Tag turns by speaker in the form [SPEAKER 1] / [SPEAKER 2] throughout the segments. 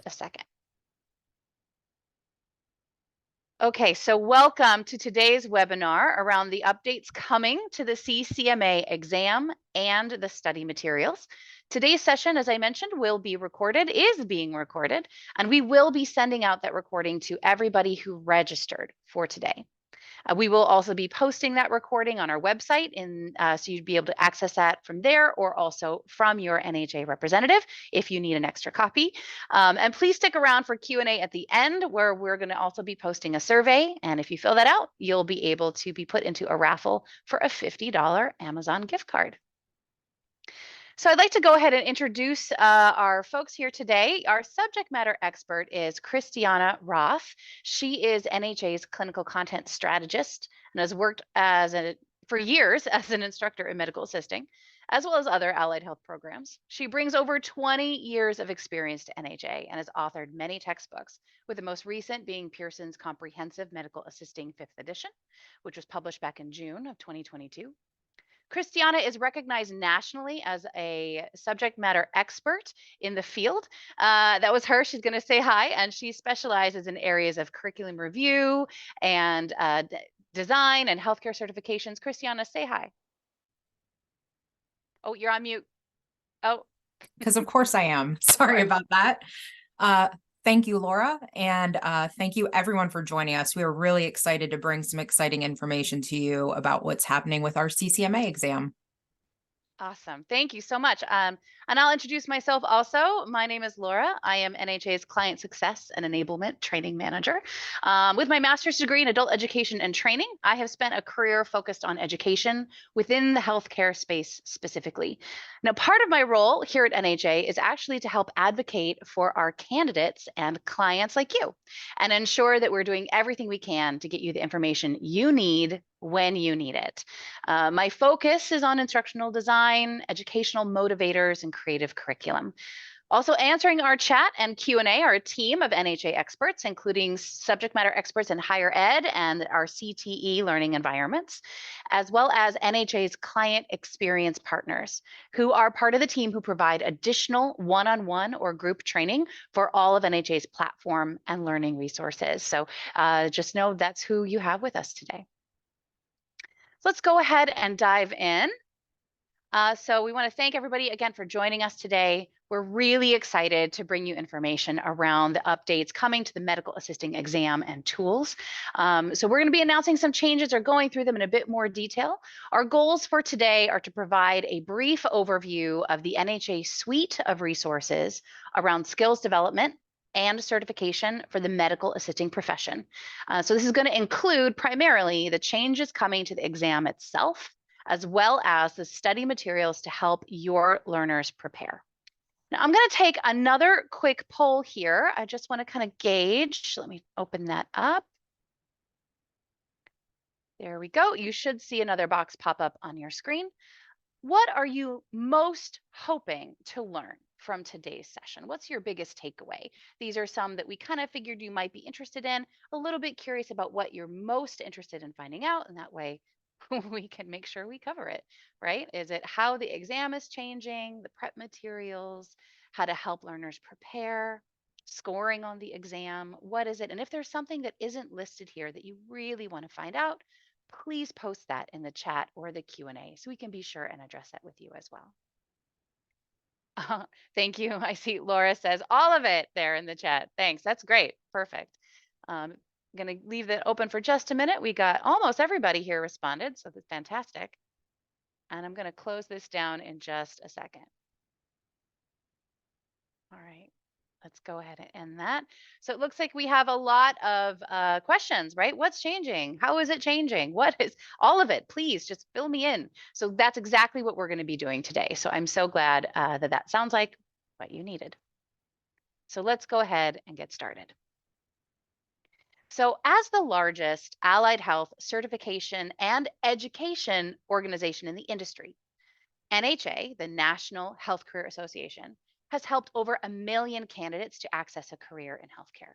[SPEAKER 1] a second. Okay, so welcome to today's webinar around the updates coming to the CCMA exam and the study materials. Today's session, as I mentioned, is being recorded, and we will be sending out that recording to everybody who registered for today. We will also be posting that recording on our website, so you'd be able to access that from there or also from your NHA representative if you need an extra copy. And please stick around for Q&A at the end, where we're going to also be posting a survey. And if you fill that out, you'll be able to be put into a raffle for a $50 Amazon gift card. So I'd like to go ahead and introduce our folks here today. Our subject matter expert is Christiana Roth. She is NHA's clinical content strategist and has worked for years as an instructor in medical assisting, as well as other allied health programs. She brings over 20 years of experience to NHA and has authored many textbooks, with the most recent being Pearson's Comprehensive Medical Assisting 5th edition, which was published back in June of 2022. Christiana is recognized nationally as a subject matter expert in the field. That was her. She's going to say hi, and she specializes in areas of curriculum review and design and healthcare certifications. Christiana, say hi. Oh, you're on mute. Oh.
[SPEAKER 2] Because of course I am. Sorry about that. Thank you, Laura, and thank you everyone for joining us. We are really excited to bring some exciting information to you about what's happening with our CCMA exam.
[SPEAKER 1] Awesome. Thank you so much. And I'll introduce myself also. My name is Laura. I am NHA's Client Success and Enablement Training Manager. With my master's degree in adult education and training, I have spent a career focused on education within the healthcare space specifically. Now, part of my role here at NHA is actually to help advocate for our candidates and clients like you and ensure that we're doing everything we can to get you the information you need when you need it. My focus is on instructional design, educational motivators, and creative curriculum. Also answering our chat and Q&A are a team of NHA experts, including subject matter experts in higher ed and our CTE learning environments, as well as NHA's client experience partners, who are part of the team who provide additional one-on-one or group training for all of NHA's platform and learning resources. So just know that's who you have with us today. Let's go ahead and dive in. So we want to thank everybody again for joining us today. We're really excited to bring you information around the updates coming to the medical assisting exam and tools. So we're going to be announcing some changes or going through them in a bit more detail. Our goals for today are to provide a brief overview of the NHA suite of resources around skills development and certification for the medical assisting profession. So this is going to include primarily the changes coming to the exam itself, as well as the study materials to help your learners prepare. Now, I'm going to take another quick poll here. I just want to kind of gauge. Let me open that up. There we go. You should see another box pop up on your screen. What are you most hoping to learn from today's session? What's your biggest takeaway? These are some that we kind of figured you might be interested in, a little bit curious about what you're most interested in finding out, and that way we can make sure we cover it, right? Is it how the exam is changing, the prep materials, how to help learners prepare, scoring on the exam? What is it? And if there's something that isn't listed here that you really want to find out, please post that in the chat or the Q&A so we can be sure and address that with you as well. Thank you. I see Laura says all of it there in the chat. Thanks. That's great. Perfect. I'm going to leave that open for just a minute. We got almost everybody here responded, so that's fantastic. And I'm going to close this down in just a second. All right. Let's go ahead and end that. So it looks like we have a lot of questions, right? What's changing? How is it changing? What is all of it? Please just fill me in. So that's exactly what we're going to be doing today. So I'm so glad that sounds like what you needed. So let's go ahead and get started. So as the largest allied health certification and education organization in the industry, NHA, the National Health Career Association, has helped over 1 million candidates to access a career in healthcare.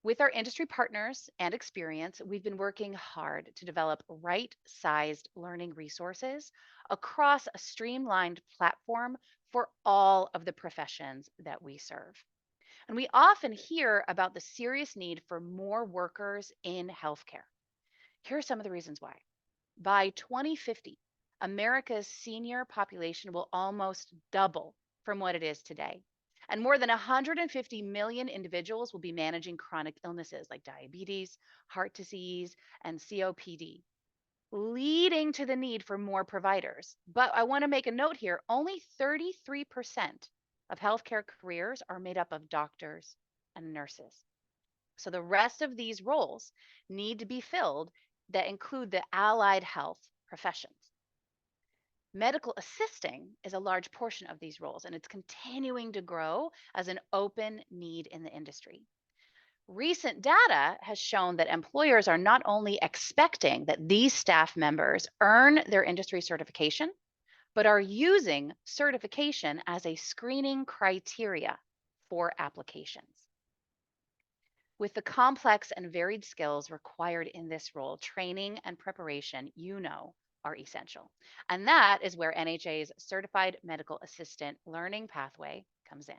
[SPEAKER 1] With our industry partners and experience, we've been working hard to develop right-sized learning resources across a streamlined platform for all of the professions that we serve. And we often hear about the serious need for more workers in healthcare. Here are some of the reasons why. By 2050, America's senior population will almost double from what it is today. And more than 150 million individuals will be managing chronic illnesses like diabetes, heart disease, and COPD, leading to the need for more providers. But I want to make a note here, only 33% of healthcare careers are made up of doctors and nurses. So the rest of these roles need to be filled that include the allied health professions. Medical assisting is a large portion of these roles, and it's continuing to grow as an open need in the industry. Recent data has shown that employers are not only expecting that these staff members earn their industry certification, but are using certification as a screening criteria for applications. With the complex and varied skills required in this role, training and preparation, are essential. And that is where NHA's Certified Medical Assistant Learning Pathway comes in.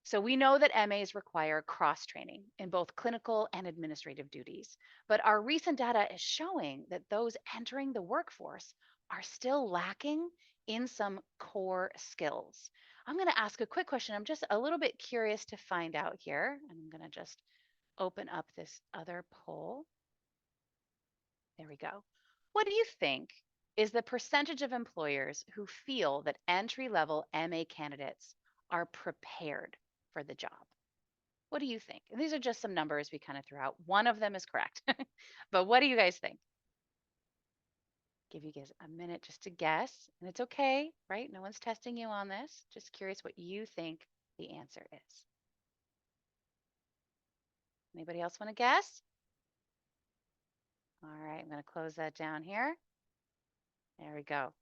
[SPEAKER 1] So we know that MAs require cross training in both clinical and administrative duties, but our recent data is showing that those entering the workforce are still lacking in some core skills. I'm going to ask a quick question. I'm just a little bit curious to find out here. I'm going to just open up this other poll. There we go. What do you think is the percentage of employers who feel that entry level MA candidates are prepared for the job? What do you think? And these are just some numbers we kind of threw out. One of them is correct. But what do you guys think? Give you guys a minute just to guess. And it's okay, right? No one's testing you on this. Just curious what you think the answer is. Anybody else want to guess? All right, I'm going to close that down here. There we go.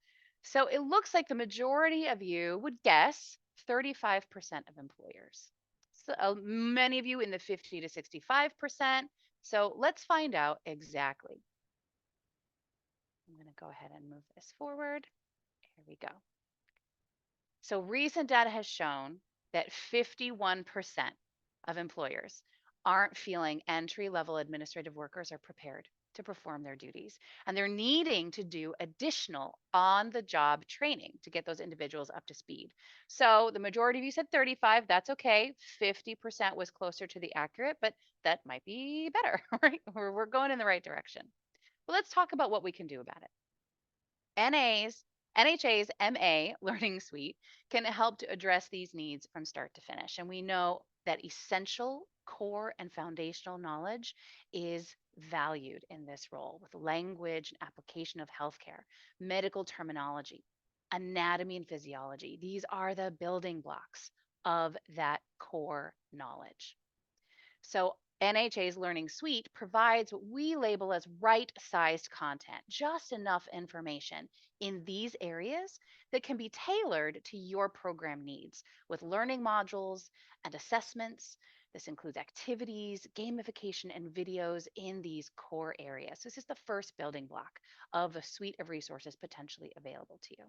[SPEAKER 1] So it looks like the majority of you would guess 35% of employers. So many of you in the 50 to 65%. So let's find out exactly. I'm going to go ahead and move this forward. Here we go. So recent data has shown that 51% of employers aren't feeling entry-level administrative workers are prepared to perform their duties. And they're needing to do additional on-the-job training to get those individuals up to speed. So the majority of you said 35, that's okay. 50% was closer to the accurate, but that might be better, right? We're going in the right direction. Well, let's talk about what we can do about it. NHA's MA Learning Suite can help to address these needs from start to finish. And we know that essential core and foundational knowledge is valued in this role with language and application of healthcare, medical terminology, anatomy and physiology. These are the building blocks of that core knowledge. So NHA's Learning Suite provides what we label as right-sized content, just enough information in these areas that can be tailored to your program needs with learning modules and assessments. This includes activities, gamification, and videos in these core areas. This is the first building block of a suite of resources potentially available to you.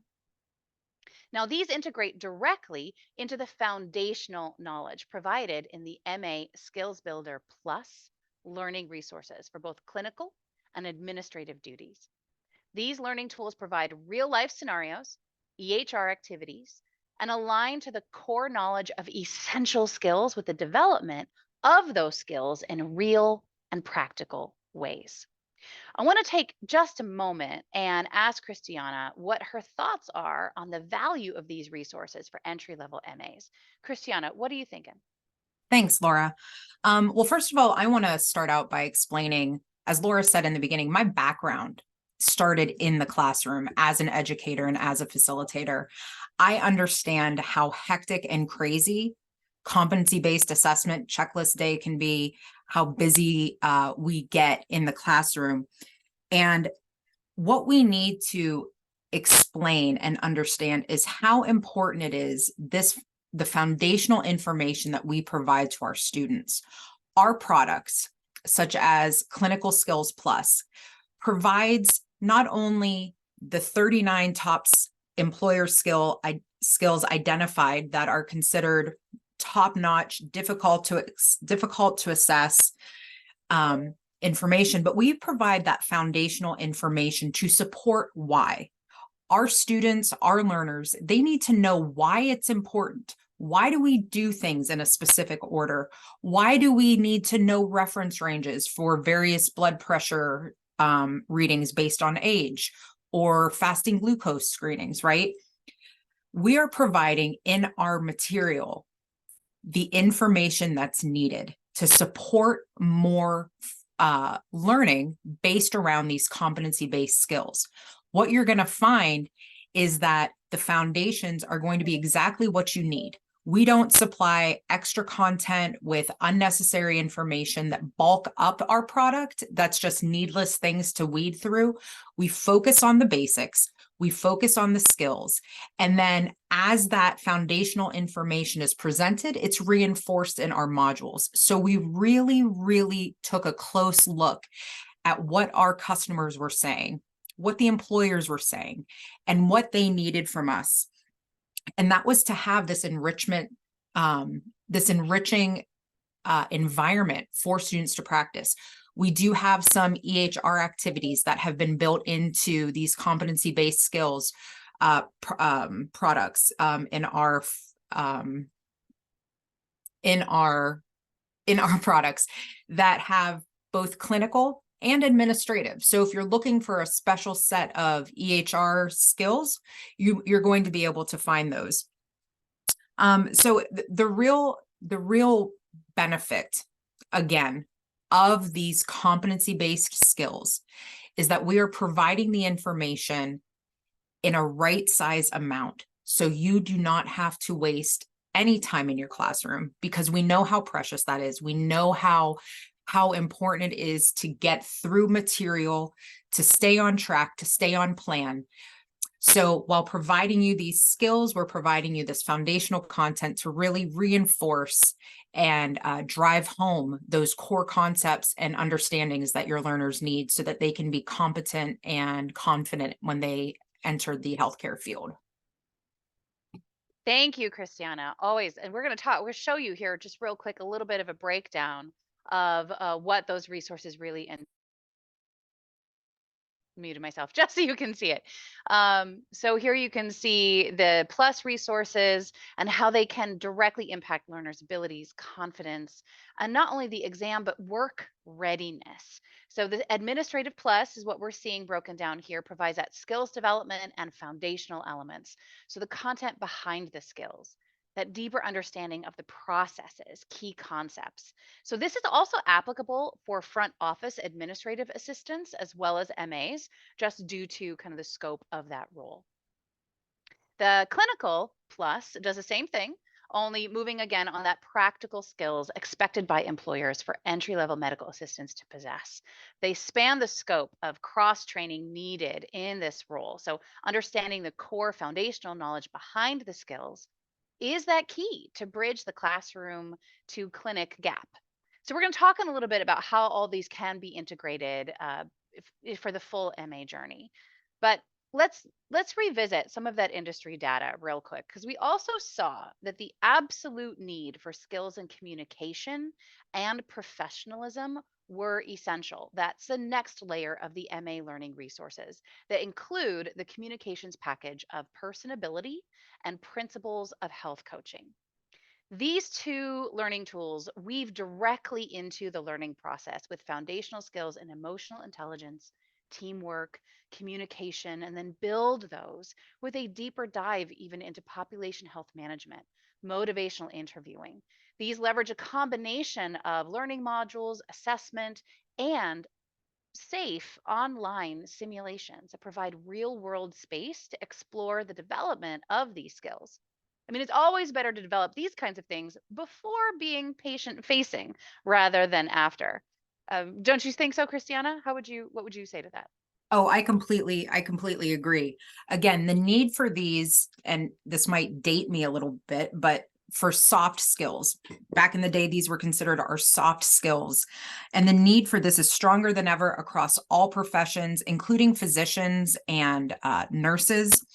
[SPEAKER 1] Now, these integrate directly into the foundational knowledge provided in the MA Skills Builder Plus learning resources for both clinical and administrative duties. These learning tools provide real-life scenarios, EHR activities, and align to the core knowledge of essential skills with the development of those skills in real and practical ways. I want to take just a moment and ask Christiana what her thoughts are on the value of these resources for entry-level MAs. Christiana, what are you thinking?
[SPEAKER 2] Thanks, Laura. Well, first of all, I want to start out by explaining, as Laura said in the beginning, my background started in the classroom as an educator and as a facilitator. I understand how hectic and crazy competency-based assessment checklist day can be, how busy we get in the classroom. And what we need to explain and understand is how important it is the foundational information that we provide to our students. Our products, such as Clinical Skills Plus, provides not only the 39 top employer skills identified that are considered top-notch, difficult to assess information, but we provide that foundational information to support why. Our students, our learners, they need to know why it's important. Why do we do things in a specific order? Why do we need to know reference ranges for various blood pressure readings based on age or fasting glucose screenings, right? We are providing in our material the information that's needed to support more learning based around these competency-based skills. What you're going to find is that the foundations are going to be exactly what you need. We don't supply extra content with unnecessary information that bulk up our product. That's just needless things to weed through. We focus on the basics. We focus on the skills. And then as that foundational information is presented, it's reinforced in our modules. So we really, really took a close look at what our customers were saying, what the employers were saying, and what they needed from us. And that was to have this enrichment, this enriching environment for students to practice. We do have some EHR activities that have been built into these competency-based skills products in our products that have both clinical and administrative. So if you're looking for a special set of EHR skills, you're going to be able to find those. So the real benefit, again, of these competency-based skills is that we are providing the information in a right size amount. So you do not have to waste any time in your classroom, because we know how precious that is. We know how important it is to get through material, to stay on track, to stay on plan. So while providing you these skills, we're providing you this foundational content to really reinforce and drive home those core concepts and understandings that your learners need so that they can be competent and confident when they enter the healthcare field.
[SPEAKER 1] Thank you, Christiana. Always. And we're going to show you here just real quick a little bit of a breakdown of what those resources really muted myself just so you can see it. So here you can see the plus resources and how they can directly impact learners' abilities, confidence, and not only the exam, but work readiness. So the administrative plus is what we're seeing broken down here, provides that skills development and foundational elements. So the content behind the skills, that deeper understanding of the processes, key concepts. So this is also applicable for front office administrative assistants as well as MAs, just due to kind of the scope of that role. The clinical plus does the same thing, only moving again on that practical skills expected by employers for entry-level medical assistants to possess. They span the scope of cross-training needed in this role. So understanding the core foundational knowledge behind the skills is that key to bridge the classroom to clinic gap. So we're going to talk in a little bit about how all these can be integrated for the full MA journey. But let's revisit some of that industry data real quick, because we also saw that the absolute need for skills in communication and professionalism were essential. That's the next layer of the MA learning resources that include the communications package of personability and principles of health coaching. These two learning tools weave directly into the learning process with foundational skills in emotional intelligence, teamwork, communication, and then build those with a deeper dive even into population health management, motivational interviewing. These leverage a combination of learning modules, assessment, and safe online simulations that provide real world space to explore the development of these skills. I mean, it's always better to develop these kinds of things before being patient facing rather than after. Don't you think so, Christiana? What would you say to that?
[SPEAKER 2] Oh, I completely agree. Again, the need for these, and this might date me a little bit, but for soft skills. Back in the day, these were considered our soft skills. And the need for this is stronger than ever across all professions, including physicians and nurses.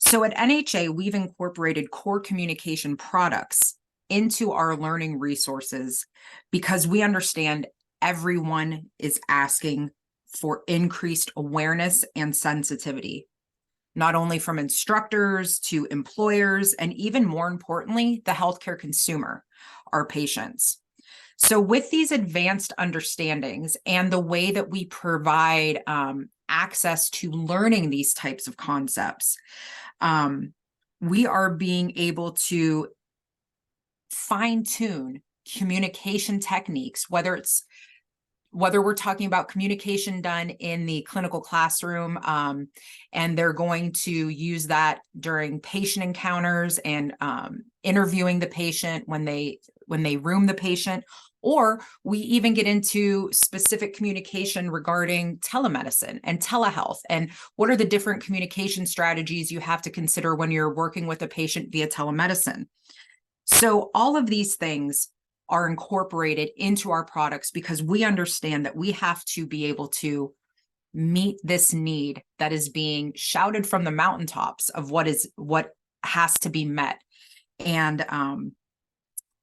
[SPEAKER 2] So at NHA, we've incorporated core communication products into our learning resources because we understand everyone is asking for increased awareness and sensitivity, not only from instructors to employers, and even more importantly, the healthcare consumer, our patients. So with these advanced understandings and the way that we provide access to learning these types of concepts, we are being able to fine-tune communication techniques, whether we're talking about communication done in the clinical classroom, and they're going to use that during patient encounters and interviewing the patient when they room the patient, or we even get into specific communication regarding telemedicine and telehealth, and what are the different communication strategies you have to consider when you're working with a patient via telemedicine. So all of these things are incorporated into our products because we understand that we have to be able to meet this need that is being shouted from the mountaintops of what has to be met. And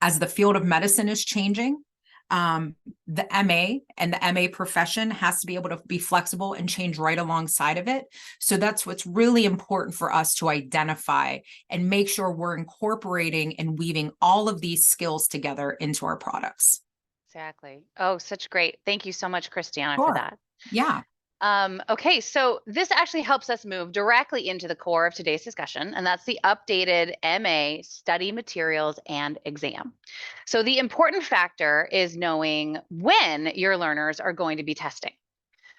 [SPEAKER 2] as the field of medicine is changing, the MA and the MA profession has to be able to be flexible and change right alongside of it. So that's what's really important for us to identify and make sure we're incorporating and weaving all of these skills together into our products.
[SPEAKER 1] Exactly. Oh, such great. Thank you so much, Christiana, for
[SPEAKER 2] Sure.
[SPEAKER 1] that.
[SPEAKER 2] Yeah.
[SPEAKER 1] Okay, so this actually helps us move directly into the core of today's discussion, and that's the updated MA study materials and exam. So the important factor is knowing when your learners are going to be testing.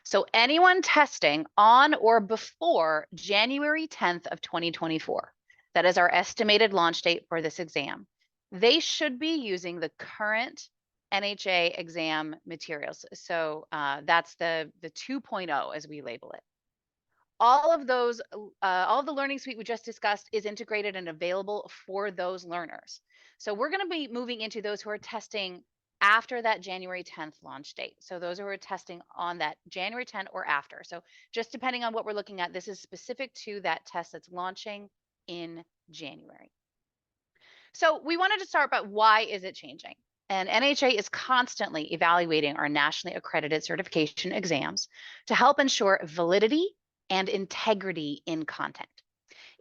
[SPEAKER 1] So anyone testing on or before January 10th of 2024, that is our estimated launch date for this exam, they should be using the current NHA exam materials. So that's the 2.0 as we label it. All of those, all of the learning suite we just discussed is integrated and available for those learners. So we're going to be moving into those who are testing after that January 10th launch date. So those who are testing on that January 10th or after. So just depending on what we're looking at, this is specific to that test that's launching in January. So we wanted to start by why is it changing? And NHA is constantly evaluating our nationally accredited certification exams to help ensure validity and integrity in content.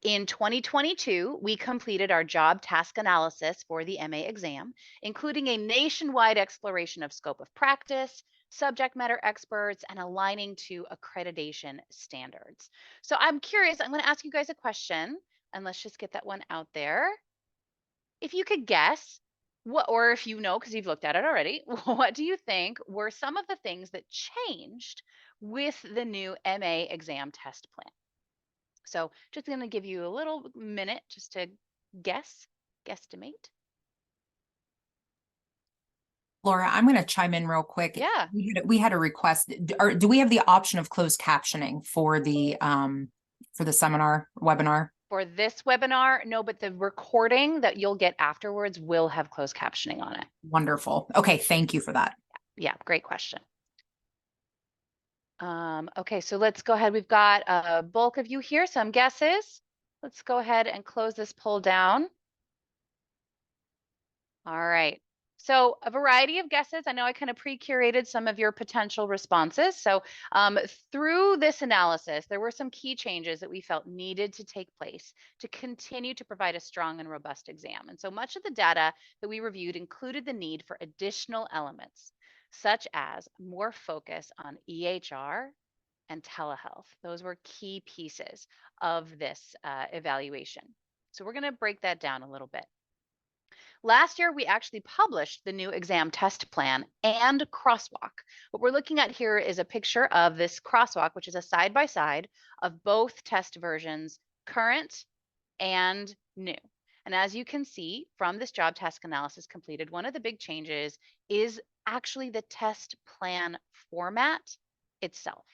[SPEAKER 1] In 2022, we completed our job task analysis for the MA exam, including a nationwide exploration of scope of practice, subject matter experts, and aligning to accreditation standards. So I'm curious, I'm going to ask you guys a question, and let's just get that one out there. If you could guess, what, or if you know, because you've looked at it already, what do you think were some of the things that changed with the new MA exam test plan? So just going to give you a little minute just to guesstimate.
[SPEAKER 2] Laura, I'm going to chime in real quick.
[SPEAKER 1] Yeah.
[SPEAKER 2] We had a request. Do we have the option of closed captioning for the seminar webinar?
[SPEAKER 1] For this webinar, no, but the recording that you'll get afterwards will have closed captioning on it.
[SPEAKER 2] Wonderful. Okay, thank you for that.
[SPEAKER 1] Yeah, great question. Okay, so let's go ahead. We've got a bulk of you here, some guesses. Let's go ahead and close this poll down. All right. So a variety of guesses. I know I kind of pre-curated some of your potential responses. So through this analysis, there were some key changes that we felt needed to take place to continue to provide a strong and robust exam. And so much of the data that we reviewed included the need for additional elements, such as more focus on EHR and telehealth. Those were key pieces of this evaluation. So we're going to break that down a little bit. Last year, we actually published the new exam test plan and crosswalk. What we're looking at here is a picture of this crosswalk, which is a side-by-side of both test versions, current and new. And as you can see from this job task analysis completed, one of the big changes is actually the test plan format itself.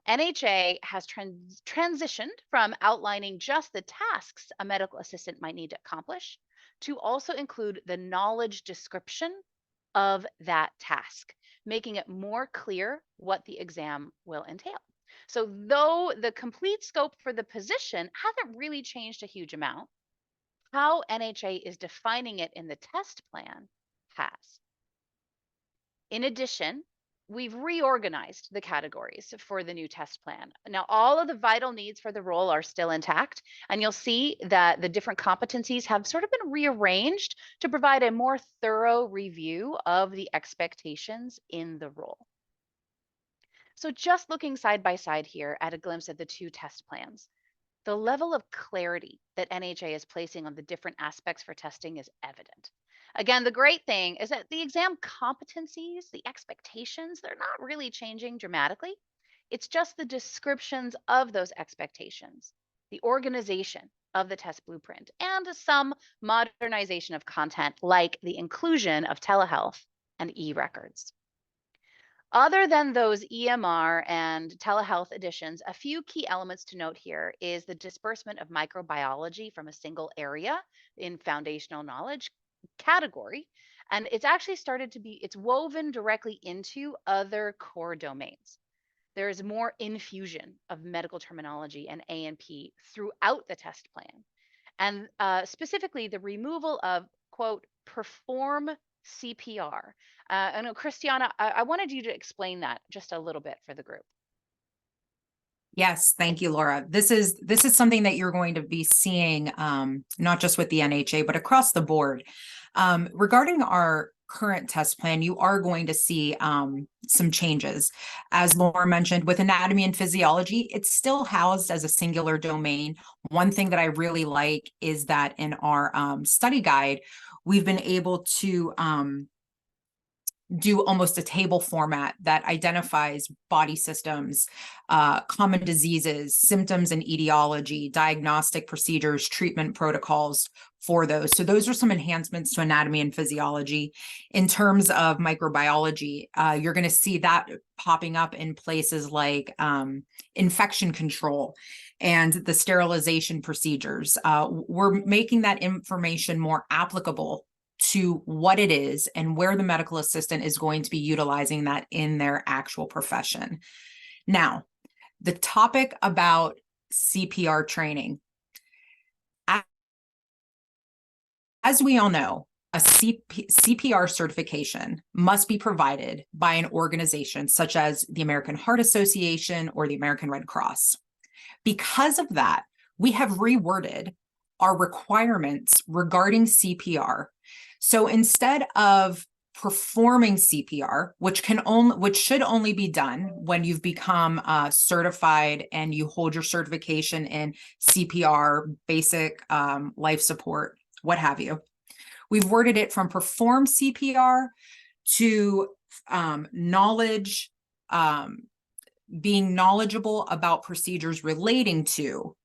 [SPEAKER 1] NHA has transitioned from outlining just the tasks a medical assistant might need to accomplish to also include the knowledge description of that task, making it more clear what the exam will entail. So though the complete scope for the position hasn't really changed a huge amount, how NHA is defining it in the test plan has. In addition, we've reorganized the categories for the new test plan. Now, all of the vital needs for the role are still intact, and you'll see that the different competencies have sort of been rearranged to provide a more thorough review of the expectations in the role. So just looking side by side here at a glimpse at the two test plans, the level of clarity that NHA is placing on the different aspects for testing is evident. Again, the great thing is that the exam competencies, the expectations, they're not really changing dramatically. It's just the descriptions of those expectations, the organization of the test blueprint, and some modernization of content like the inclusion of telehealth and e-records. Other than those EMR and telehealth additions, a few key elements to note here is the disbursement of microbiology from a single area in foundational knowledge category. And it's actually started to be, it's woven directly into other core domains. There is more infusion of medical terminology and A&P throughout the test plan. And specifically the removal of, quote, perform CPR. I know, Christiana, I wanted you to explain that just a little bit for the group.
[SPEAKER 2] Yes, thank you, Laura. This is something that you're going to be seeing, not just with the NHA, but across the board. Regarding our current test plan, you are going to see some changes. As Laura mentioned, with anatomy and physiology, it's still housed as a singular domain. One thing that I really like is that in our study guide, we've been able to do almost a table format that identifies body systems, common diseases, symptoms and etiology, diagnostic procedures, treatment protocols for those. So those are some enhancements to anatomy and physiology. In terms of microbiology, you're going to see that popping up in places like infection control and the sterilization procedures. We're making that information more applicable to what it is and where the medical assistant is going to be utilizing that in their actual profession. Now, the topic about CPR training. As we all know, a CPR certification must be provided by an organization such as the American Heart Association or the American Red Cross. Because of that, we have reworded our requirements regarding CPR. So instead of performing CPR, which should only be done when you've become certified and you hold your certification in CPR, basic life support, what have you. We've worded it from perform CPR to knowledge, being knowledgeable about procedures relating to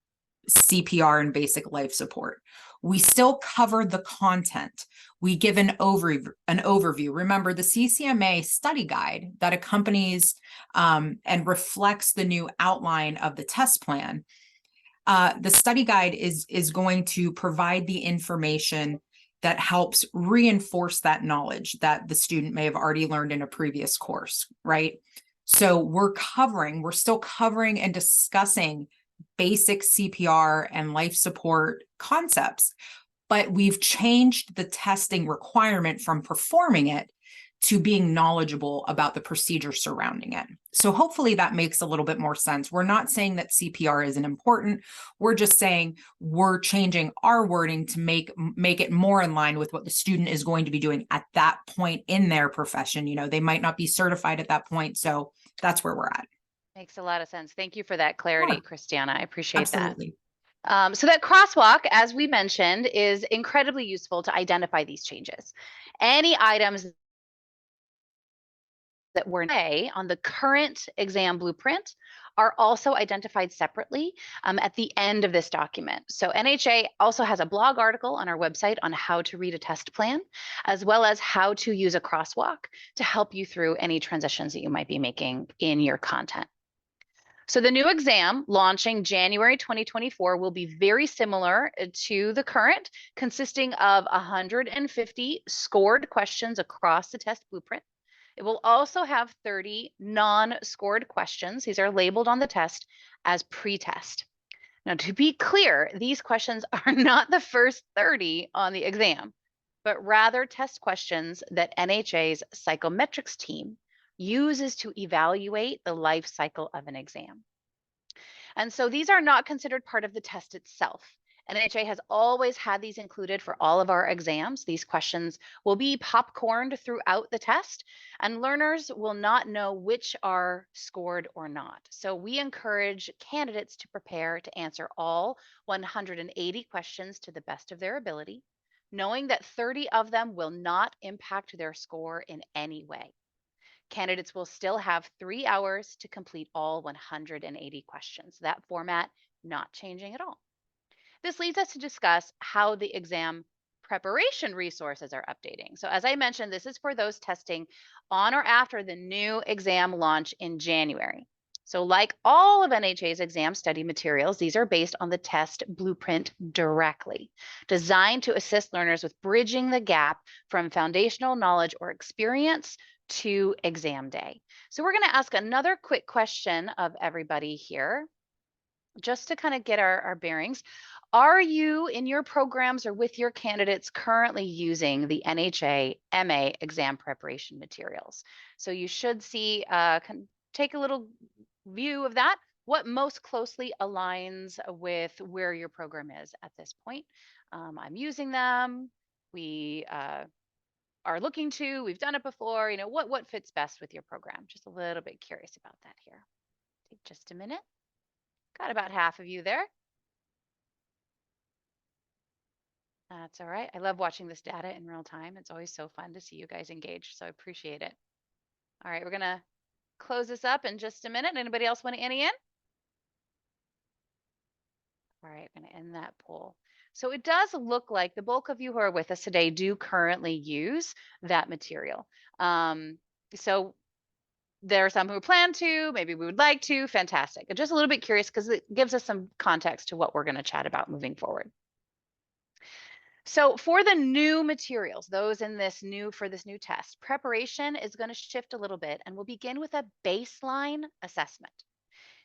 [SPEAKER 2] CPR and basic life support. We still cover the content. We give an overview. Remember, the CCMA study guide that accompanies and reflects the new outline of the test plan. The study guide is going to provide the information that helps reinforce that knowledge that the student may have already learned in a previous course, right? So we're still covering and discussing basic CPR and life support concepts, but we've changed the testing requirement from performing it to being knowledgeable about the procedure surrounding it. So hopefully that makes a little bit more sense. We're not saying that CPR isn't important. We're just saying we're changing our wording to make it more in line with what the student is going to be doing at that point in their profession. You know, they might not be certified at that point. So that's where we're at.
[SPEAKER 1] Makes a lot of sense. Thank you for that clarity,
[SPEAKER 2] Sure.
[SPEAKER 1] Christiana. I appreciate
[SPEAKER 2] Absolutely.
[SPEAKER 1] that. So that crosswalk, as we mentioned, is incredibly useful to identify these changes. Any items that were on the current exam blueprint are also identified separately at the end of this document. So NHA also has a blog article on our website on how to read a test plan, as well as how to use a crosswalk to help you through any transitions that you might be making in your content. So the new exam launching January 2024 will be very similar to the current, consisting of 150 scored questions across the test blueprint. It will also have 30 non-scored questions. These are labeled on the test as pre-test. Now, to be clear, these questions are not the first 30 on the exam, but rather test questions that NHA's psychometrics team uses to evaluate the life cycle of an exam. And so these are not considered part of the test itself. NHA has always had these included for all of our exams. These questions will be popcorned throughout the test, and learners will not know which are scored or not. So we encourage candidates to prepare to answer all 180 questions to the best of their ability, knowing that 30 of them will not impact their score in any way. Candidates will still have 3 hours to complete all 180 questions. That format not changing at all. This leads us to discuss how the exam preparation resources are updating. So, as I mentioned, this is for those testing on or after the new exam launch in January. So, like all of NHA's exam study materials, these are based on the test blueprint directly, designed to assist learners with bridging the gap from foundational knowledge or experience to exam day. So, we're going to ask another quick question of everybody here just to kind of get our bearings. Are you in your programs or with your candidates currently using the NHA MA exam preparation materials? So you should see, take a little view of that. What most closely aligns with where your program is at this point? I'm using them. We are looking to. We've done it before. You know what fits best with your program? Just a little bit curious about that here. Take just a minute. Got about half of you there. That's all right. I love watching this data in real time. It's always so fun to see you guys engage. So I appreciate it. All right, we're going to close this up in just a minute. Anybody else want to ante in? All right, I'm going to end that poll. So it does look like the bulk of you who are with us today do currently use that material. So there are some who plan to, maybe we would like to, fantastic. I'm just a little bit curious because it gives us some context to what we're going to chat about moving forward. So for the new materials, those in this new test, preparation is going to shift a little bit and we'll begin with a baseline assessment.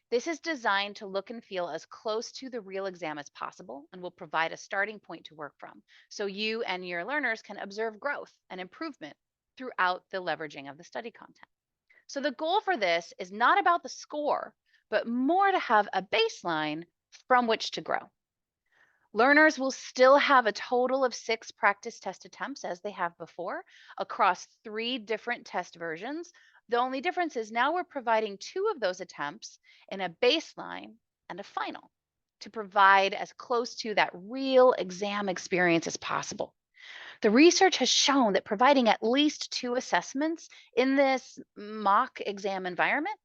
[SPEAKER 1] This is designed to look and feel as close to the real exam as possible and will provide a starting point to work from. So you and your learners can observe growth and improvement throughout the leveraging of the study content. So the goal for this is not about the score, but more to have a baseline from which to grow. Learners will still have a total of 6 practice test attempts as they have before across 3 different test versions. The only difference is now we're providing 2 of those attempts in a baseline and a final to provide as close to that real exam experience as possible. The research has shown that providing at least 2 assessments in this mock exam environment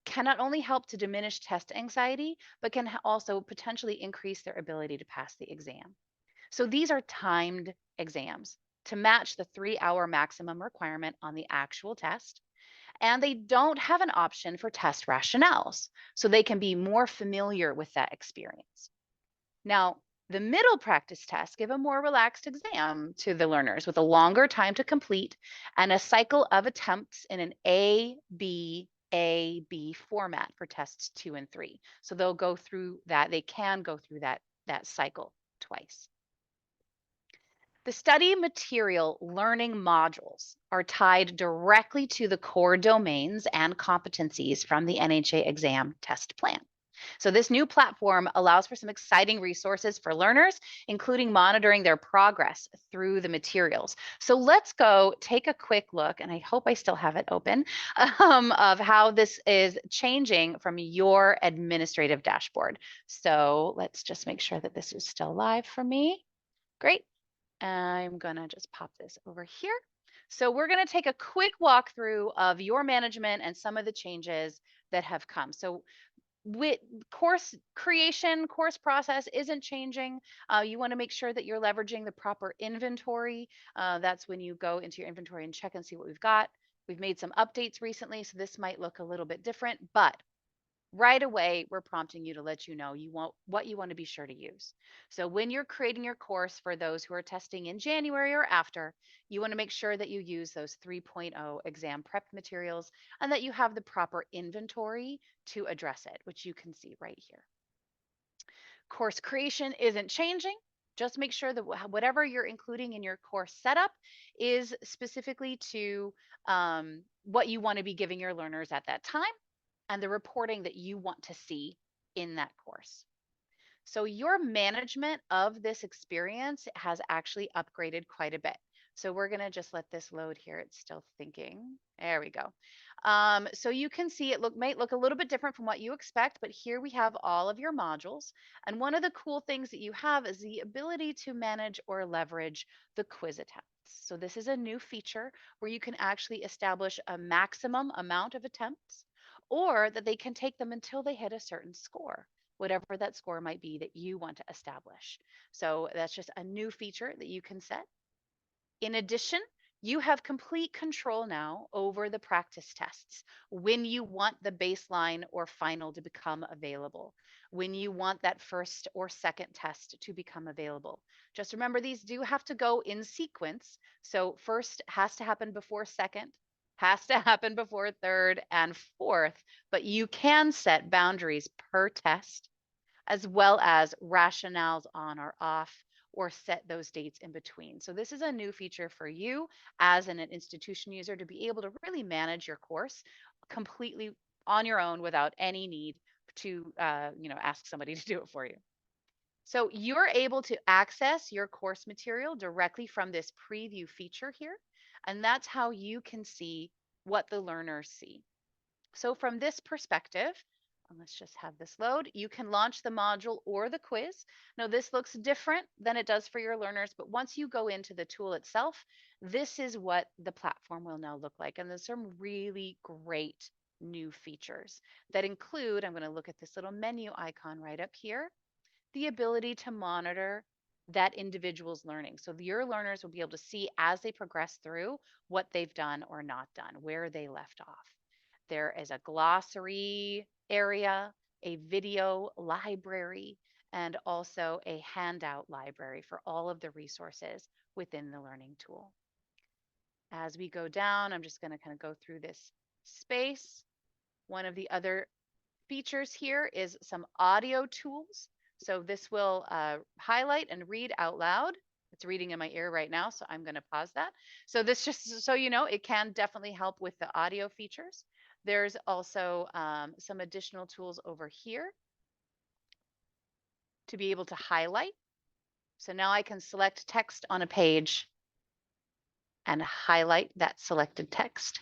[SPEAKER 1] can not only help to diminish test anxiety, but can also potentially increase their ability to pass the exam. So these are timed exams to match the 3-hour maximum requirement on the actual test. And they don't have an option for test rationales, so they can be more familiar with that experience. Now, the middle practice tests give a more relaxed exam to the learners with a longer time to complete and a cycle of attempts in an A, B format for tests 2 and 3. So they'll go through that, they can go through that cycle twice. The study material learning modules are tied directly to the core domains and competencies from the NHA exam test plan. So this new platform allows for some exciting resources for learners, including monitoring their progress through the materials. So let's go take a quick look, and I hope I still have it open, of how this is changing from your administrative dashboard. So let's just make sure that this is still live for me. Great. I'm gonna just pop this over here. So we're gonna take a quick walkthrough of your management and some of the changes that have come. So with course creation, course process isn't changing. You want to make sure that you're leveraging the proper inventory. That's when you go into your inventory and check and see what we've got. We've made some updates recently, so this might look a little bit different, but right away, we're prompting you to let you know what you want to be sure to use. So when you're creating your course for those who are testing in January or after, you want to make sure that you use those 3.0 exam prep materials and that you have the proper inventory to address it, which you can see right here. Course creation isn't changing. Just make sure that whatever you're including in your course setup is specifically to what you want to be giving your learners at that time and the reporting that you want to see in that course. So your management of this experience has actually upgraded quite a bit. So we're going to just let this load here. It's still thinking. There we go. So you can see it might look a little bit different from what you expect, but here we have all of your modules. And one of the cool things that you have is the ability to manage or leverage the quiz attempts. So this is a new feature where you can actually establish a maximum amount of attempts or that they can take them until they hit a certain score, whatever that score might be that you want to establish. So that's just a new feature that you can set. In addition, you have complete control now over the practice tests when you want the baseline or final to become available, when you want that first or second test to become available. Just remember, these do have to go in sequence. So first has to happen before second, has to happen before third and fourth, but you can set boundaries per test as well as rationales on or off, or set those dates in between. So this is a new feature for you as an institution user to be able to really manage your course completely on your own without any need to ask somebody to do it for you. So you're able to access your course material directly from this preview feature here, and that's how you can see what the learners see. So from this perspective, let's just have this load. You can launch the module or the quiz. Now this looks different than it does for your learners, but once you go into the tool itself, this is what the platform will now look like. And there's some really great new features that include, I'm going to look at this little menu icon right up here, the ability to monitor that individual's learning. So your learners will be able to see as they progress through what they've done or not done, where they left off. There is a glossary area, a video library, and also a handout library for all of the resources within the learning tool. As we go down, I'm just going to kind of go through this space. One of the other features here is some audio tools. So this will highlight and read out loud. It's reading in my ear right now, so I'm going to pause that. So this just so you know, it can definitely help with the audio features. There's also some additional tools over here to be able to highlight. So now I can select text on a page and highlight that selected text.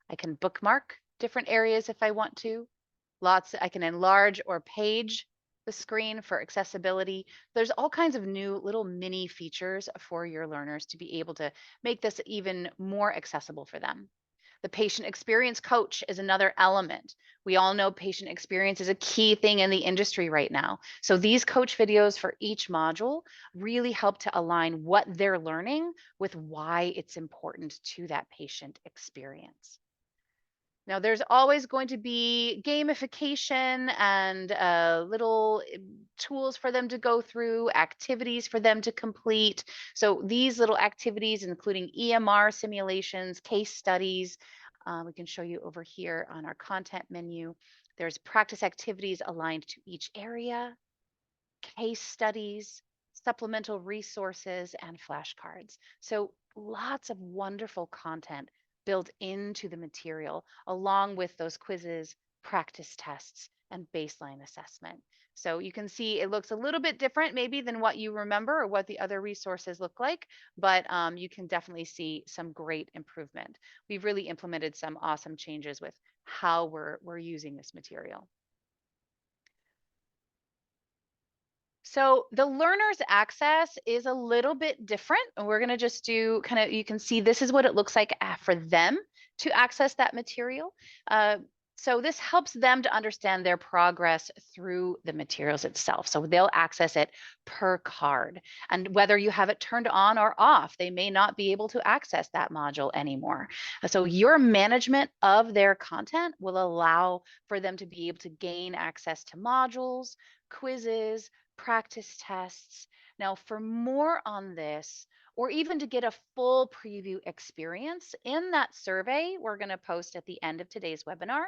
[SPEAKER 1] I can bookmark different areas if I want to. I can enlarge or page the screen for accessibility. There's all kinds of new little mini features for your learners to be able to make this even more accessible for them. The patient experience coach is another element. We all know patient experience is a key thing in the industry right now. So these coach videos for each module really help to align what they're learning with why it's important to that patient experience. Now, there's always going to be gamification and little tools for them to go through, activities for them to complete. So these little activities, including EMR simulations, case studies, we can show you over here on our content menu. There's practice activities aligned to each area, case studies, supplemental resources, and flashcards. So lots of wonderful content built into the material, along with those quizzes, practice tests, and baseline assessment. So you can see it looks a little bit different maybe than what you remember or what the other resources look like, but you can definitely see some great improvement. We've really implemented some awesome changes with how we're using this material. So the learner's access is a little bit different. And we're going to just do kind of, you can see this is what it looks like for them to access that material. So this helps them to understand their progress through the materials itself. So they'll access it per card. And whether you have it turned on or off, they may not be able to access that module anymore. So your management of their content will allow for them to be able to gain access to modules, quizzes, practice tests. Now, for more on this, or even to get a full preview experience in that survey we're going to post at the end of today's webinar,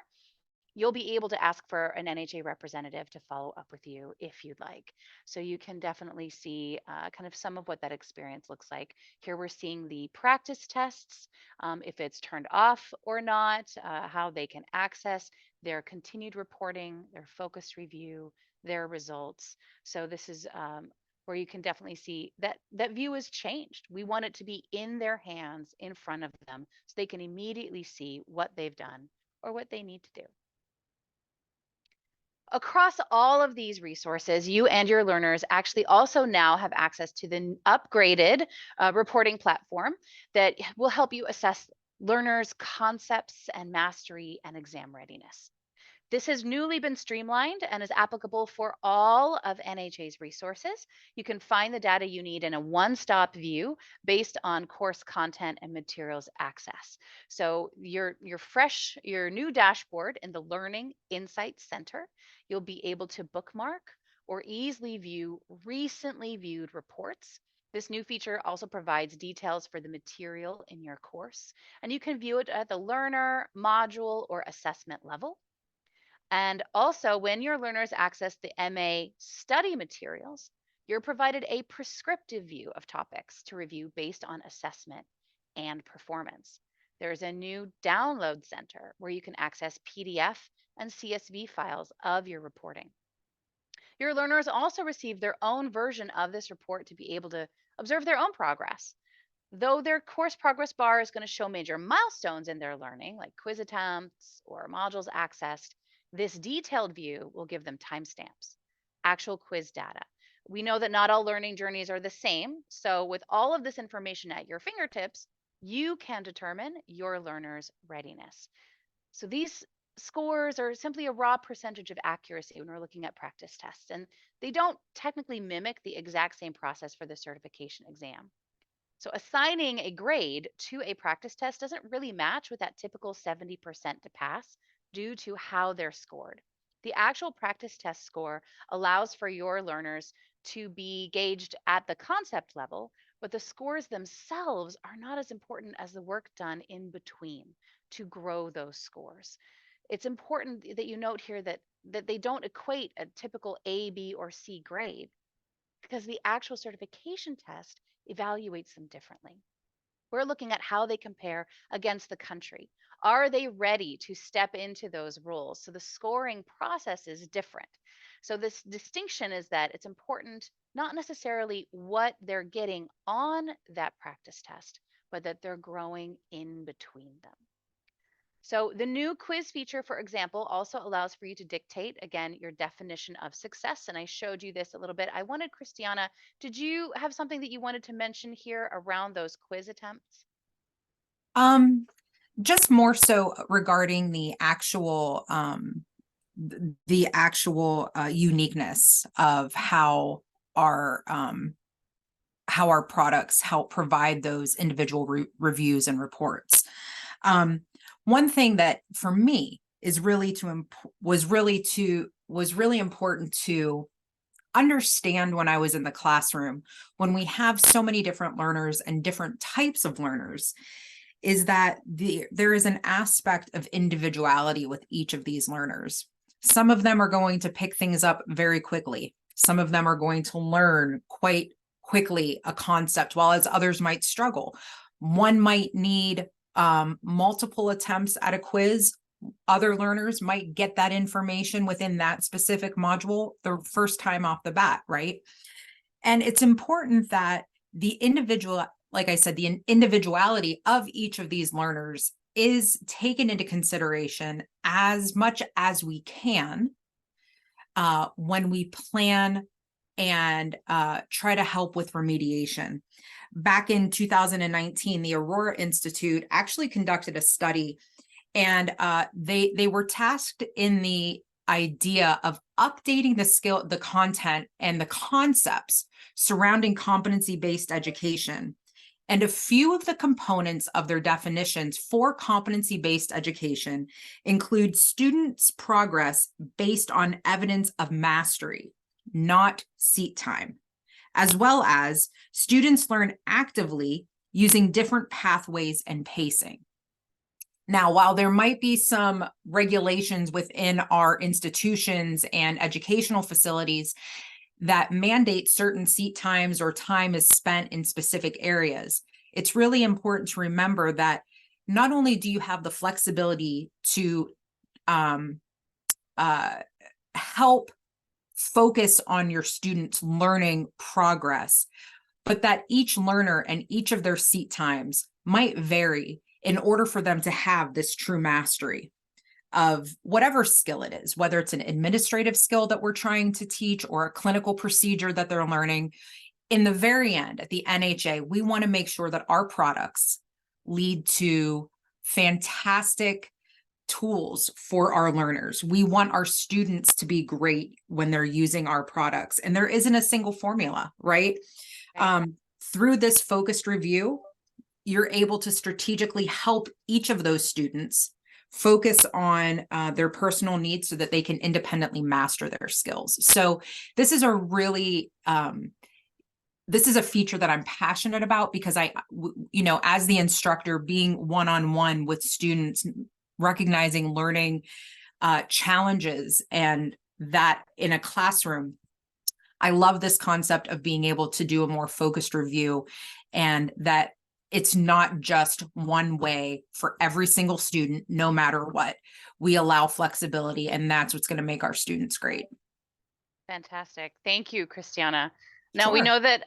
[SPEAKER 1] you'll be able to ask for an NHA representative to follow up with you if you'd like. So you can definitely see kind of some of what that experience looks like. Here we're seeing the practice tests, if it's turned off or not, how they can access their continued reporting, their focus review, their results. So this is where you can definitely see that that view has changed. We want it to be in their hands, in front of them, so they can immediately see what they've done or what they need to do. Across all of these resources, you and your learners actually also now have access to the upgraded reporting platform that will help you assess learners' concepts and mastery and exam readiness. This has newly been streamlined and is applicable for all of NHA's resources. You can find the data you need in a one-stop view based on course content and materials access. So your new dashboard in the Learning Insights Center, you'll be able to bookmark or easily view recently viewed reports. This new feature also provides details for the material in your course, and you can view it at the learner, module, or assessment level. And also, when your learners access the MA study materials, you're provided a prescriptive view of topics to review based on assessment and performance. There's a new download center where you can access PDF and CSV files of your reporting. Your learners also receive their own version of this report to be able to observe their own progress. Though their course progress bar is going to show major milestones in their learning, like quiz attempts or modules accessed, this detailed view will give them timestamps, actual quiz data. We know that not all learning journeys are the same. So, with all of this information at your fingertips, you can determine your learner's readiness. So, these scores are simply a raw percentage of accuracy when we're looking at practice tests, and they don't technically mimic the exact same process for the certification exam. So assigning a grade to a practice test doesn't really match with that typical 70% to pass due to how they're scored. The actual practice test score allows for your learners to be gauged at the concept level, but the scores themselves are not as important as the work done in between to grow those scores. It's important that you note here that they don't equate a typical A, B, or C grade because the actual certification test evaluates them differently. We're looking at how they compare against the country. Are they ready to step into those roles? So the scoring process is different. So this distinction is that it's important not necessarily what they're getting on that practice test, but that they're growing in between them. So the new quiz feature, for example, also allows for you to dictate, again, your definition of success. And I showed you this a little bit. I wanted, Christiana, did you have something that you wanted to mention here around those quiz attempts?
[SPEAKER 2] Just more so regarding the actual uniqueness of how our products help provide those individual reviews and reports. One thing that for me is was really important to understand when I was in the classroom, when we have so many different learners and different types of learners, is that there is an aspect of individuality with each of these learners. Some of them are going to pick things up very quickly. Some of them are going to learn quite quickly a concept, while as others might struggle. One might need multiple attempts at a quiz. Other learners might get that information within that specific module the first time off the bat, right? And it's important that the individual, like I said, the individuality of each of these learners is taken into consideration as much as we can when we plan and try to help with remediation. Back in 2019, the Aurora Institute actually conducted a study, and they were tasked in the idea of updating the content and the concepts surrounding competency-based education. And a few of the components of their definitions for competency-based education include students' progress based on evidence of mastery, not seat time, as well as students learn actively using different pathways and pacing. Now, while there might be some regulations within our institutions and educational facilities that mandate certain seat times or time is spent in specific areas, it's really important to remember that not only do you have the flexibility to help focus on your students' learning progress, but that each learner and each of their seat times might vary in order for them to have this true mastery of whatever skill it is, whether it's an administrative skill that we're trying to teach or a clinical procedure that they're learning. In the very end, at the NHA, we want to make sure that our products lead to fantastic tools for our learners. We want our students to be great when they're using our products, and there isn't a single formula, right? Through this focused review, you're able to strategically help each of those students focus on their personal needs so that they can independently master their skills. So this is a really this is a feature that I'm passionate about because as the instructor, being one-on-one with students, recognizing learning challenges, and that in a classroom, I love this concept of being able to do a more focused review, and that it's not just one way for every single student, no matter what. We allow flexibility, and that's what's going to make our students great.
[SPEAKER 1] Fantastic. Thank you, Christiana. Now we
[SPEAKER 2] Sure.
[SPEAKER 1] know that,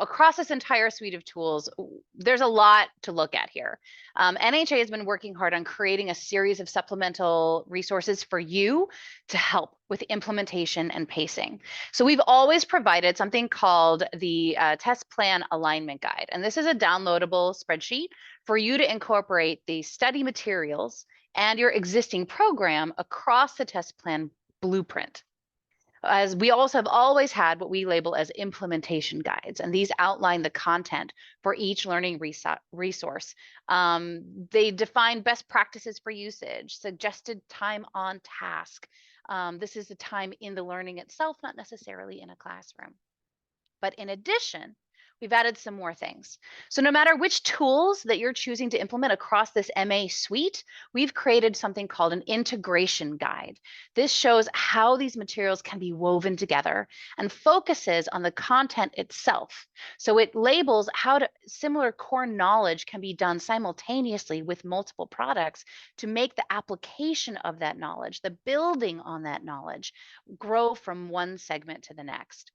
[SPEAKER 1] across this entire suite of tools, there's a lot to look at here. NHA has been working hard on creating a series of supplemental resources for you to help with implementation and pacing. So we've always provided something called the Test Plan Alignment Guide. And this is a downloadable spreadsheet for you to incorporate the study materials and your existing program across the test plan blueprint. As we also have always had what we label as implementation guides, and these outline the content for each learning resource. They define best practices for usage, suggested time on task. This is the time in the learning itself, not necessarily in a classroom. But in addition, we've added some more things. So no matter which tools that you're choosing to implement across this MA suite, we've created something called an integration guide. This shows how these materials can be woven together and focuses on the content itself. So it labels how similar core knowledge can be done simultaneously with multiple products to make the application of that knowledge, the building on that knowledge, grow from one segment to the next.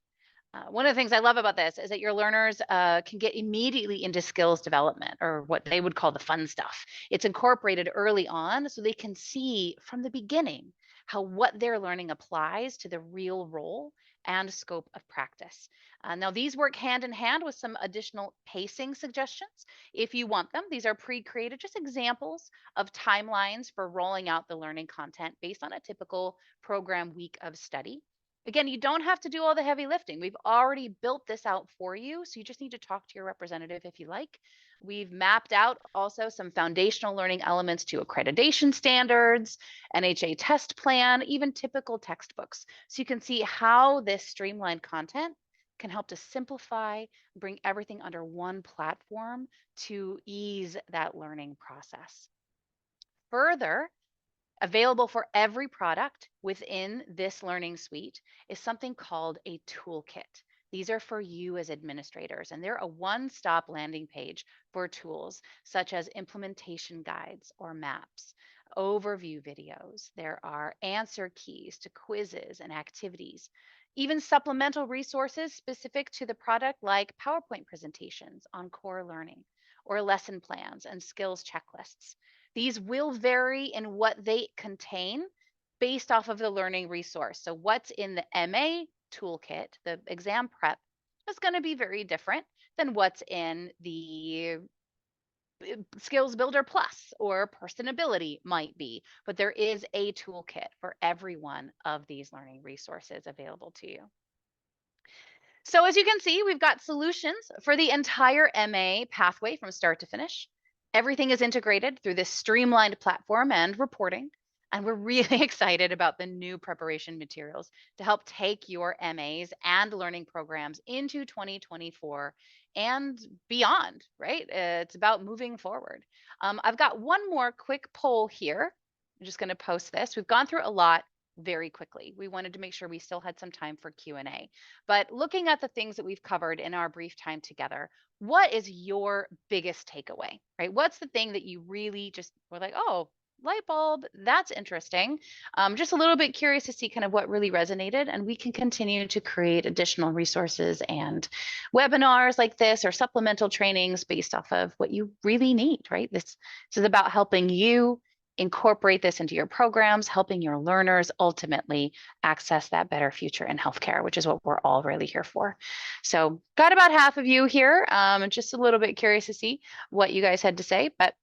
[SPEAKER 1] One of the things I love about this is that your learners can get immediately into skills development, or what they would call the fun stuff. It's incorporated early on so they can see from the beginning how what they're learning applies to the real role and scope of practice. Now, these work hand in hand with some additional pacing suggestions if you want them. These are pre-created, just examples of timelines for rolling out the learning content based on a typical program week of study. Again, you don't have to do all the heavy lifting. We've already built this out for you, so you just need to talk to your representative if you like. We've mapped out also some foundational learning elements to accreditation standards, NHA test plan, even typical textbooks. So you can see how this streamlined content can help to simplify, bring everything under one platform to ease that learning process. Further, available for every product within this learning suite is something called a toolkit. These are for you as administrators, and they're a one-stop landing page for tools such as implementation guides or maps, overview videos. There are answer keys to quizzes and activities, even supplemental resources specific to the product like PowerPoint presentations on core learning or lesson plans and skills checklists. These will vary in what they contain based off of the learning resource. So what's in the MA toolkit, the exam prep, is going to be very different than what's in the Skills Builder Plus or Personability might be. But there is a toolkit for every one of these learning resources available to you. So as you can see, we've got solutions for the entire MA pathway from start to finish. Everything is integrated through this streamlined platform and reporting. And we're really excited about the new preparation materials to help take your MAs and learning programs into 2024 and beyond, right? It's about moving forward. I've got one more quick poll here. I'm just going to post this. We've gone through a lot very quickly. We wanted to make sure we still had some time for Q&A. But looking at the things that we've covered in our brief time together, what is your biggest takeaway, right? What's the thing that you really just were like, oh, light bulb, that's interesting. Just a little bit curious to see kind of what really resonated, and we can continue to create additional resources and webinars like this or supplemental trainings based off of what you really need, right? This is about helping you incorporate this into your programs, helping your learners ultimately access that better future in healthcare, which is what we're all really here for. So got about half of you here. Just a little bit curious to see what you guys had to say, but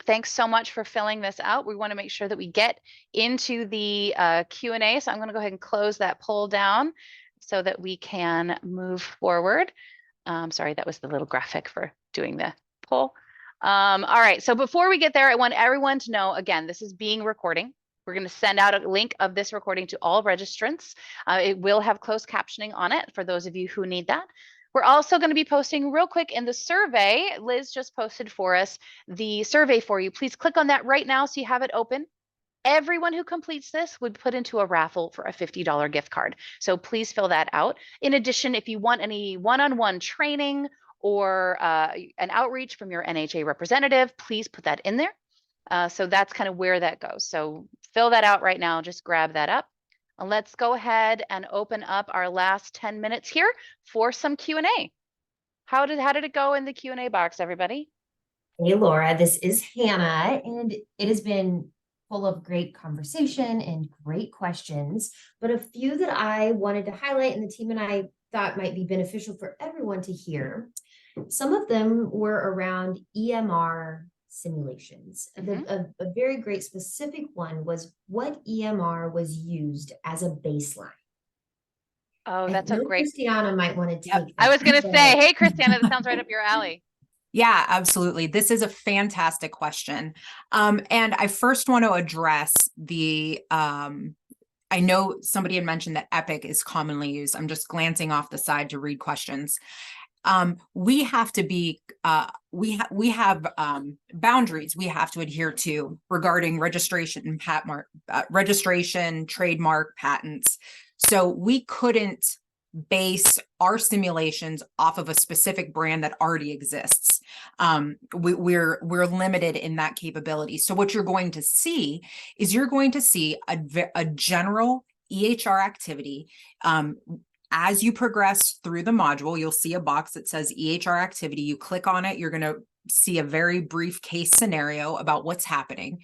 [SPEAKER 1] thanks so much for filling this out. We want to make sure that we get into the Q&A. So I'm going to go ahead and close that poll down so that we can move forward. Sorry, that was the little graphic for doing the poll. All right, so before we get there, I want everyone to know, again, this is being recording. We're going to send out a link of this recording to all registrants. It will have closed captioning on it for those of you who need that. We're also going to be posting real quick in the survey. Liz just posted for us the survey for you. Please click on that right now so you have it open. Everyone who completes this would put into a raffle for a $50 gift card. So please fill that out. In addition, if you want any one-on-one training or an outreach from your NHA representative, please put that in there. So that's kind of where that goes. So fill that out right now. Just grab that up. Let's go ahead and open up our last 10 minutes here for some Q&A. How did it go in the Q&A box, everybody?
[SPEAKER 3] Hey, Laura, this is Hannah, and it has been full of great conversation and great questions, but a few that I wanted to highlight and the team and I thought might be beneficial for everyone to hear. Some of them were around EMR simulations. A very great specific one was what EMR was used as a baseline.
[SPEAKER 1] Oh, that's a great.
[SPEAKER 3] Christiana might want to take that.
[SPEAKER 1] I was going to say, hey, Christiana, that sounds right up your alley.
[SPEAKER 2] Yeah, absolutely. This is a fantastic question. And I first want to address I know somebody had mentioned that Epic is commonly used. I'm just glancing off the side to read questions. We have to be, we have boundaries we have to adhere to regarding registration and registration, trademark, patents. So we couldn't base our simulations off of a specific brand that already exists. We're limited in that capability. So what you're going to see is a general EHR activity. As you progress through the module, you'll see a box that says EHR activity. You click on it, you're going to see a very brief case scenario about what's happening.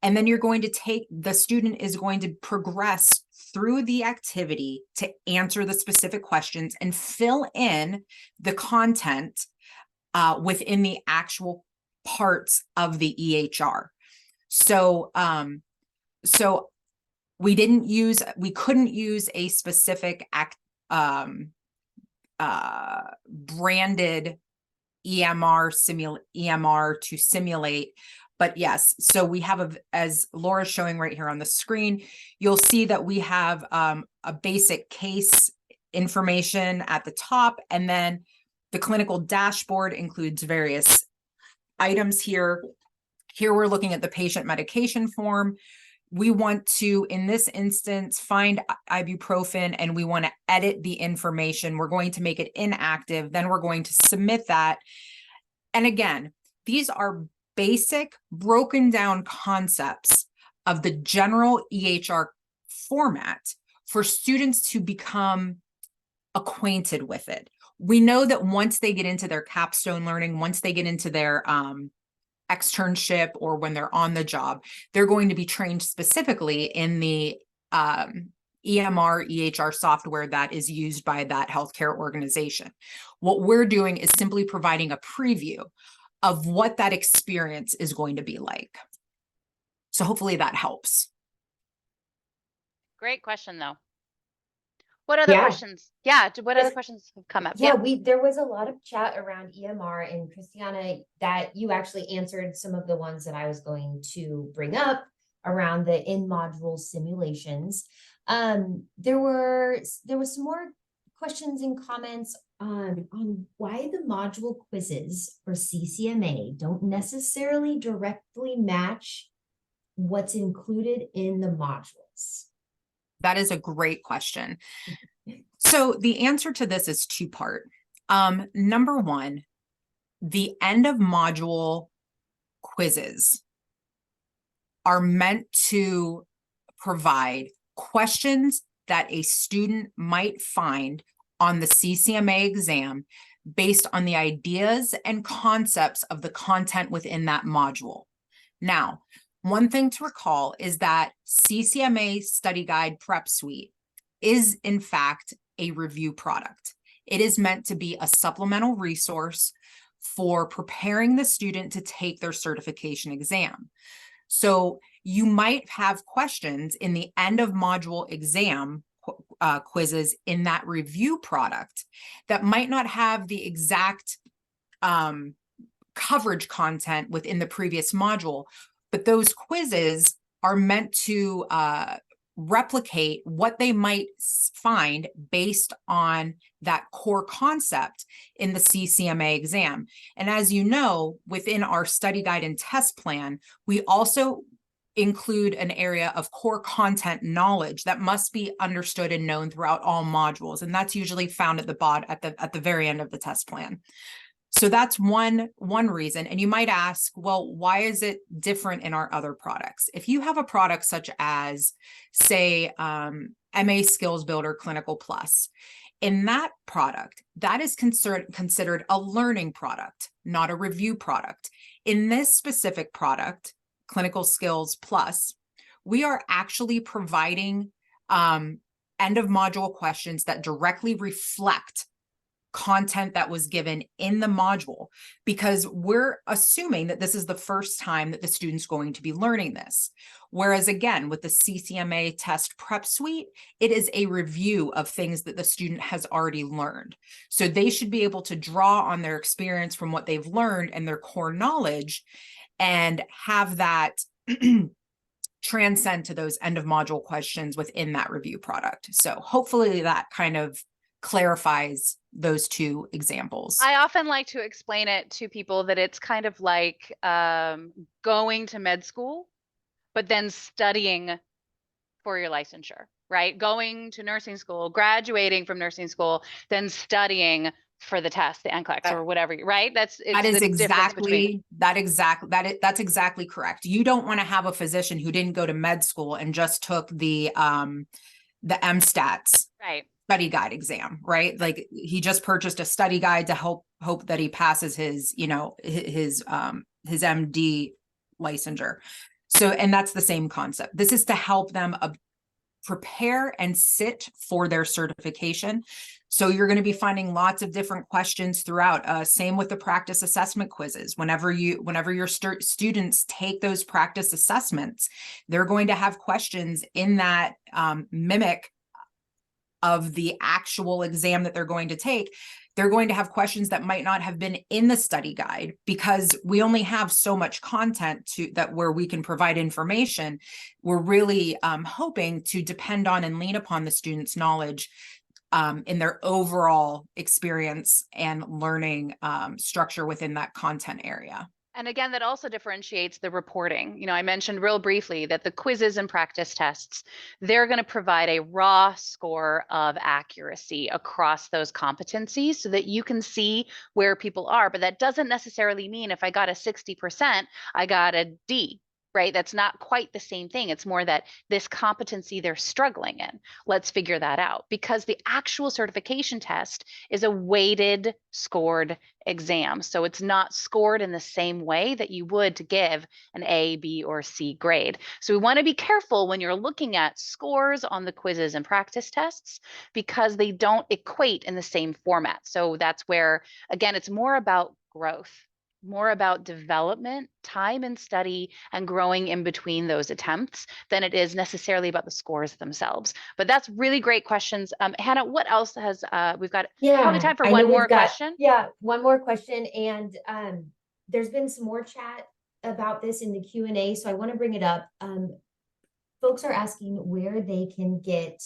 [SPEAKER 2] And then the student is going to progress through the activity to answer the specific questions and fill in the content within the actual parts of the EHR. So we couldn't use a specific branded EMR to simulate. But yes, so we have as Laura's showing right here on the screen, you'll see that we have a basic case information at the top, and then the clinical dashboard includes various items here. Here we're looking at the patient medication form. We want to, in this instance, find ibuprofen and we want to edit the information. We're going to make it inactive. Then we're going to submit that. And again, these are basic broken down concepts of the general EHR format for students to become acquainted with it. We know that once they get into their capstone learning, once they get into their externship or when they're on the job, they're going to be trained specifically in the EMR, EHR software that is used by that healthcare organization. What we're doing is simply providing a preview of what that experience is going to be like. So hopefully that helps.
[SPEAKER 1] Great question, though. What other questions? Yeah, what other questions have come up?
[SPEAKER 3] Yeah, there was a lot of chat around EMR, and Christiana, that you actually answered some of the ones that I was going to bring up around the in-module simulations. There was some more questions and comments on why the module quizzes for CCMA don't necessarily directly match what's included in the modules.
[SPEAKER 2] That is a great question. So the answer to this is two-part. Number one, the end of module quizzes are meant to provide questions that a student might find on the CCMA exam based on the ideas and concepts of the content within that module. Now, one thing to recall is that CCMA Study Guide Prep Suite is in fact a review product. It is meant to be a supplemental resource for preparing the student to take their certification exam. So you might have questions in the end of module exam quizzes in that review product that might not have the exact coverage content within the previous module, but those quizzes are meant to replicate what they might find based on that core concept in the CCMA exam. And as you know, within our study guide and test plan, we also include an area of core content knowledge that must be understood and known throughout all modules. And that's usually found at the bottom, at the very end of the test plan. So that's one reason. And you might ask, well, why is it different in our other products? If you have a product such as, say, MA Skills Builder Clinical Plus, in that product, that is considered a learning product, not a review product. In this specific product, Clinical Skills Plus, we are actually providing end of module questions that directly reflect content that was given in the module, because we're assuming that this is the first time that the student's going to be learning this. Whereas again, with the CCMA test prep suite, it is a review of things that the student has already learned. So they should be able to draw on their experience from what they've learned and their core knowledge and have that transcend to those end of module questions within that review product. So hopefully that kind of clarifies those two examples.
[SPEAKER 1] I often like to explain it to people that it's kind of like going to med school, but then studying for your licensure, right? Going to nursing school, graduating from nursing school, then studying for the test, the NCLEX or whatever, right? That's
[SPEAKER 2] exactly correct. You don't want to have a physician who didn't go to med school and just took the MSTATs
[SPEAKER 1] right
[SPEAKER 2] study guide exam, right? Like he just purchased a study guide to hope that he passes his, his MD licensure. So, and that's the same concept. This is to help them prepare and sit for their certification. So you're going to be finding lots of different questions throughout. Same with the practice assessment quizzes. Whenever your students take those practice assessments, they're going to have questions in that mimic of the actual exam that they're going to take. They're going to have questions that might not have been in the study guide because we only have so much content where we can provide information. We're really hoping to depend on and lean upon the students' knowledge in their overall experience and learning structure within that content area.
[SPEAKER 1] And again, that also differentiates the reporting. I mentioned real briefly that the quizzes and practice tests, they're going to provide a raw score of accuracy across those competencies so that you can see where people are. But that doesn't necessarily mean if I got a 60%, I got a D. Right? That's not quite the same thing. It's more that this competency they're struggling in. Let's figure that out, because the actual certification test is a weighted, scored exam. So it's not scored in the same way that you would to give an A, B, or C grade. So we want to be careful when you're looking at scores on the quizzes and practice tests, because they don't equate in the same format. So that's where, again, it's more about growth, more about development, time and study, and growing in between those attempts than it is necessarily about the scores themselves. But that's really great questions. Hannah, what else has we've got probably time for one more question?
[SPEAKER 3] Yeah, one more question. And there's been some more chat about this in the Q&A, so I want to bring it up. Folks are asking where they can get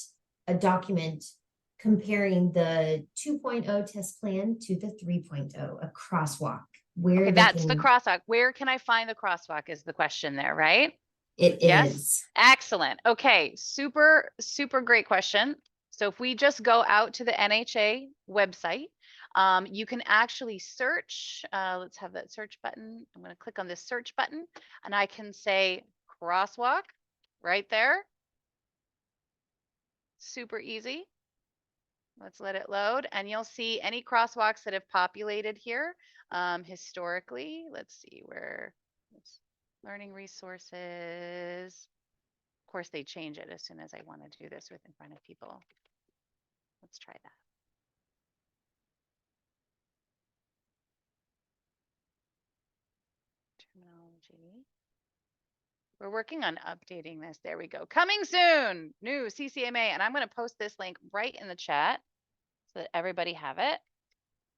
[SPEAKER 3] a document comparing the 2.0 test plan to the 3.0, a crosswalk where
[SPEAKER 1] Okay,
[SPEAKER 3] they
[SPEAKER 1] that's the
[SPEAKER 3] can,
[SPEAKER 1] crosswalk. Where can I find the crosswalk is the question there, right?
[SPEAKER 3] it
[SPEAKER 1] Yes?
[SPEAKER 3] is.
[SPEAKER 1] Excellent. Okay, super, super great question. So if we just go out to the NHA website, you can actually search. Let's have that search button. I'm going to click on this search button and I can say crosswalk right there. Super easy. Let's let it load and you'll see any crosswalks that have populated here historically. Let's see where it's learning resources. Of course, they change it as soon as I want to do this with in front of people. Let's try that. Terminology. We're working on updating this. There we go. Coming soon, new CCMA. And I'm going to post this link right in the chat so that everybody have it.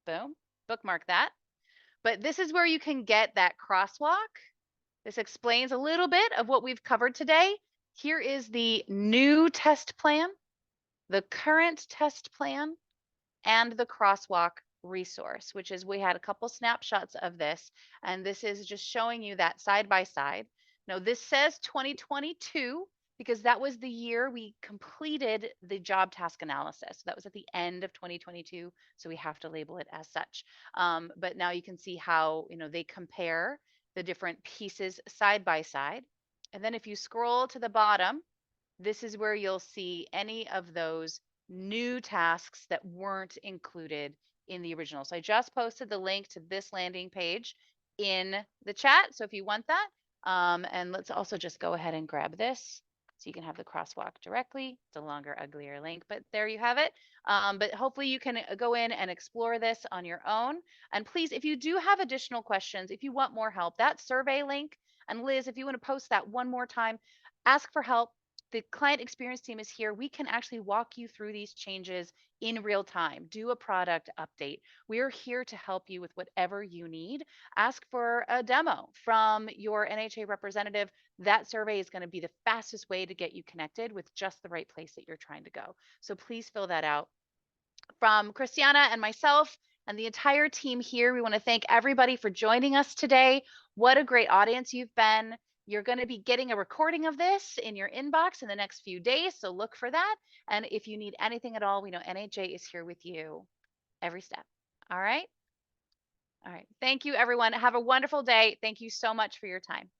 [SPEAKER 1] Boom. Bookmark that. But this is where you can get that crosswalk. This explains a little bit of what we've covered today. Here is the new test plan, the current test plan, and the crosswalk resource, which is we had a couple snapshots of this, and this is just showing you that side by side. Now this says 2022 because that was the year we completed the job task analysis. That was at the end of 2022, so we have to label it as such. But now you can see how they compare the different pieces side by side. And then if you scroll to the bottom, this is where you'll see any of those new tasks that weren't included in the original. So I just posted the link to this landing page in the chat. So if you want that, and let's also just go ahead and grab this so you can have the crosswalk directly. It's a longer, uglier link, but there you have it. But hopefully you can go in and explore this on your own. And please, if you do have additional questions, if you want more help, that survey link, and Liz, if you want to post that one more time, ask for help. The client experience team is here. We can actually walk you through these changes in real time. Do a product update. We're here to help you with whatever you need. Ask for a demo from your NHA representative. That survey is going to be the fastest way to get you connected with just the right place that you're trying to go. So please fill that out. From Christiana and myself and the entire team here, we want to thank everybody for joining us today. What a great audience you've been. You're going to be getting a recording of this in your inbox in the next few days, so look for that. And if you need anything at all, we know NHA is here with you every step. All right? All right. Thank you, everyone. Have a wonderful day. Thank you so much for your time.